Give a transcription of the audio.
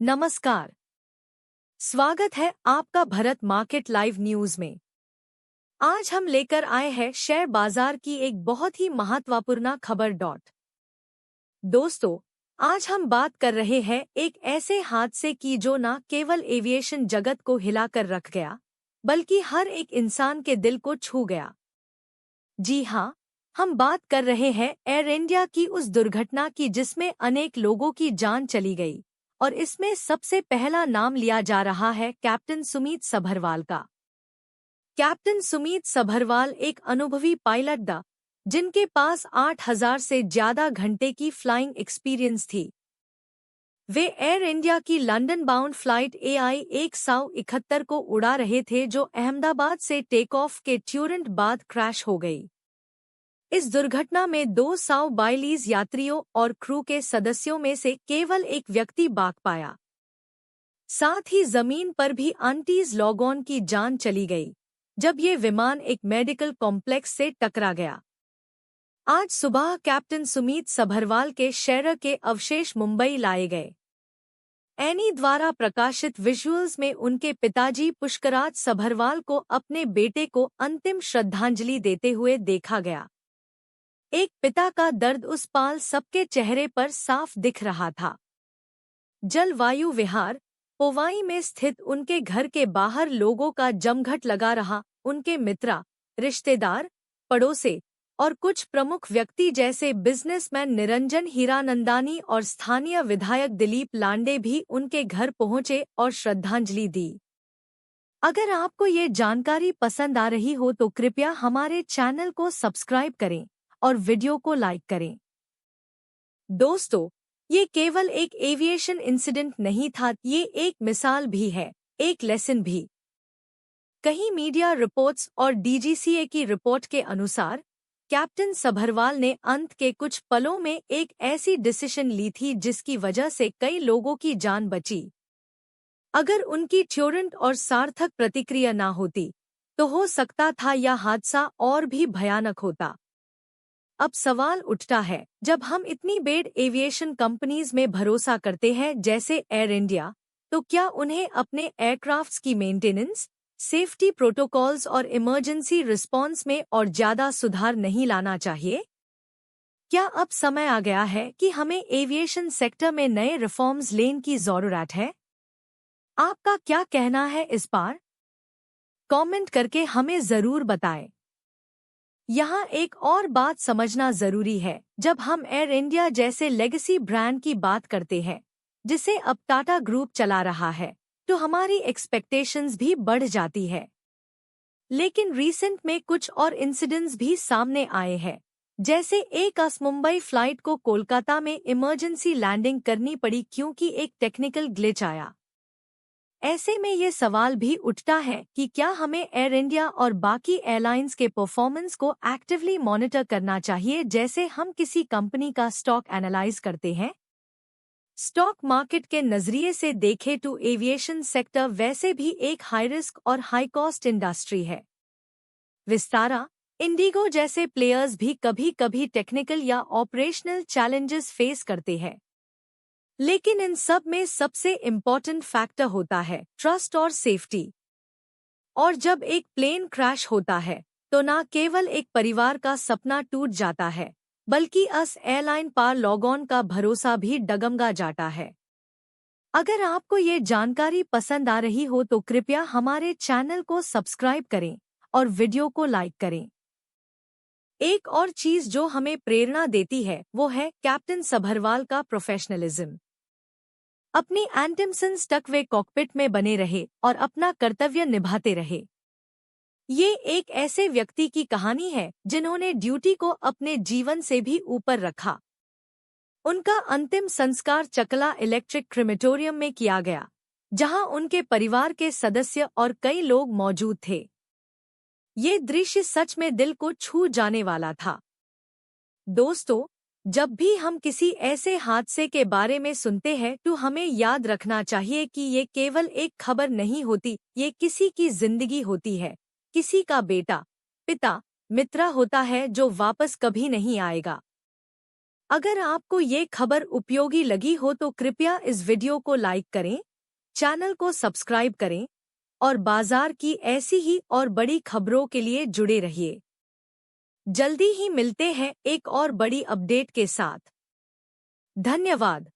नमस्कार। स्वागत है आपका भारत मार्केट लाइव न्यूज में। आज हम लेकर आए हैं शेयर बाजार की एक बहुत ही महत्वपूर्ण खबर। दोस्तों, आज हम बात कर रहे हैं एक ऐसे हादसे की जो न केवल एविएशन जगत को हिलाकर रख गया, बल्कि हर एक इंसान के दिल को छू गया। जी हाँ, हम बात कर रहे हैं एयर इंडिया की उस दुर्घटना की जिसमें अनेक लोगों की जान चली गई, और इसमें सबसे पहला नाम लिया जा रहा है कैप्टन सुमीत सभरवाल का। कैप्टन सुमीत सभरवाल एक अनुभवी पायलट था, जिनके पास 8,000 से ज्यादा घंटे की फ्लाइंग एक्सपीरियंस थी। वे एयर इंडिया की लंदन बाउंड फ्लाइट AI 171 को उड़ा रहे थे, जो अहमदाबाद से टेक ऑफ के तुरंत बाद क्रैश हो गई। इस दुर्घटना में 242 यात्रियों और क्रू के सदस्यों में से केवल एक व्यक्ति बच पाया। साथ ही जमीन पर भी 29 लोगों की जान चली गई, जब ये विमान एक मेडिकल कॉम्प्लेक्स से टकरा गया। आज सुबह कैप्टन सुमीत सभरवाल के शरीर के अवशेष मुंबई लाए गए। एनी द्वारा प्रकाशित विजुअल्स में उनके पिताजी पुष्कराज सभरवाल को अपने बेटे को अंतिम श्रद्धांजलि देते हुए देखा गया। एक पिता का दर्द उस पल सबके चेहरे पर साफ दिख रहा था। जलवायु विहार पोवाई में स्थित उनके घर के बाहर लोगों का जमघट लगा रहा। उनके मित्र, रिश्तेदार, पड़ोसी और कुछ प्रमुख व्यक्ति जैसे बिजनेसमैन निरंजन हीरानंदानी और स्थानीय विधायक दिलीप लांडे भी उनके घर पहुंचे और श्रद्धांजलि दी। अगर आपको ये जानकारी पसंद आ रही हो तो कृपया हमारे चैनल को सब्सक्राइब करें और वीडियो को लाइक करें। दोस्तों, ये केवल एक एविएशन इंसिडेंट नहीं था, ये एक मिसाल भी है, एक लेसन भी। कई मीडिया रिपोर्ट्स और DGCA की रिपोर्ट के अनुसार कैप्टन सभरवाल ने अंत के कुछ पलों में एक ऐसी डिसीजन ली थी जिसकी वजह से कई लोगों की जान बची। अगर उनकी तुरंत और सार्थक प्रतिक्रिया ना होती तो हो सकता था यह हादसा और भी भयानक होता। अब सवाल उठता है, जब हम इतनी बड़ी एविएशन कंपनीज में भरोसा करते हैं जैसे एयर इंडिया, तो क्या उन्हें अपने एयरक्राफ्ट्स की मेंटेनेंस, सेफ्टी प्रोटोकॉल्स और इमरजेंसी रिस्पांस में और ज्यादा सुधार नहीं लाना चाहिए? क्या अब समय आ गया है कि हमें एविएशन सेक्टर में नए रिफॉर्म्स लेने की जरूरत है? आपका क्या कहना है इस पर? कमेंट करके हमें जरूर बताएं। यहाँ एक और बात समझना जरूरी है, जब हम एयर इंडिया जैसे लेगेसी ब्रांड की बात करते हैं, जिसे अब टाटा ग्रुप चला रहा है, तो हमारी एक्सपेक्टेशंस भी बढ़ जाती है। लेकिन रिसेंट में कुछ और इंसिडेंट्स भी सामने आए हैं, जैसे एक मुंबई फ्लाइट को कोलकाता में इमरजेंसी लैंडिंग करनी पड़ी क्योंकि एक टेक्निकल ग्लिच आया। ऐसे में ये सवाल भी उठता है कि क्या हमें एयर इंडिया और बाकी एयरलाइंस के परफॉर्मेंस को एक्टिवली मॉनिटर करना चाहिए जैसे हम किसी कंपनी का स्टॉक एनालाइज करते हैं? स्टॉक मार्केट के नजरिए से देखें तो एविएशन सेक्टर वैसे भी एक हाई रिस्क और हाई कॉस्ट इंडस्ट्री है। विस्तारा, इंडिगो जैसे प्लेयर्स भी कभी कभी टेक्निकल या ऑपरेशनल चैलेंजेस फेस करते हैं। लेकिन इन सब में सबसे इम्पोर्टेंट फैक्टर होता है ट्रस्ट और सेफ्टी। और जब एक प्लेन क्रैश होता है तो न केवल एक परिवार का सपना टूट जाता है, बल्कि उस एयरलाइन पर लोगों का भरोसा भी डगमगा जाता है। अगर आपको ये जानकारी पसंद आ रही हो तो कृपया हमारे चैनल को सब्सक्राइब करें और वीडियो को लाइक करें। एक और चीज जो हमें प्रेरणा देती है वो है कैप्टन सभरवाल का प्रोफेशनलिज्म। अपनी एंटिमसंस तक वे कॉकपिट में बने रहे और अपना कर्तव्य निभाते रहे। ये एक ऐसे व्यक्ति की कहानी है जिन्होंने ड्यूटी को अपने जीवन से भी ऊपर रखा। उनका अंतिम संस्कार चकला इलेक्ट्रिक क्रिमेटोरियम में किया गया, जहां उनके परिवार के सदस्य और कई लोग मौजूद थे। ये दृश्य सच में दिल को छू जाने वाला था। दोस्तों, जब भी हम किसी ऐसे हादसे के बारे में सुनते हैं तो हमें याद रखना चाहिए कि ये केवल एक खबर नहीं होती, ये किसी की जिंदगी होती है, किसी का बेटा, पिता, मित्र होता है जो वापस कभी नहीं आएगा। अगर आपको ये खबर उपयोगी लगी हो तो कृपया इस वीडियो को लाइक करें, चैनल को सब्सक्राइब करें और बाजार की ऐसी ही और बड़ी खबरों के लिए जुड़े रहिए। जल्दी ही मिलते हैं एक और बड़ी अपडेट के साथ। धन्यवाद।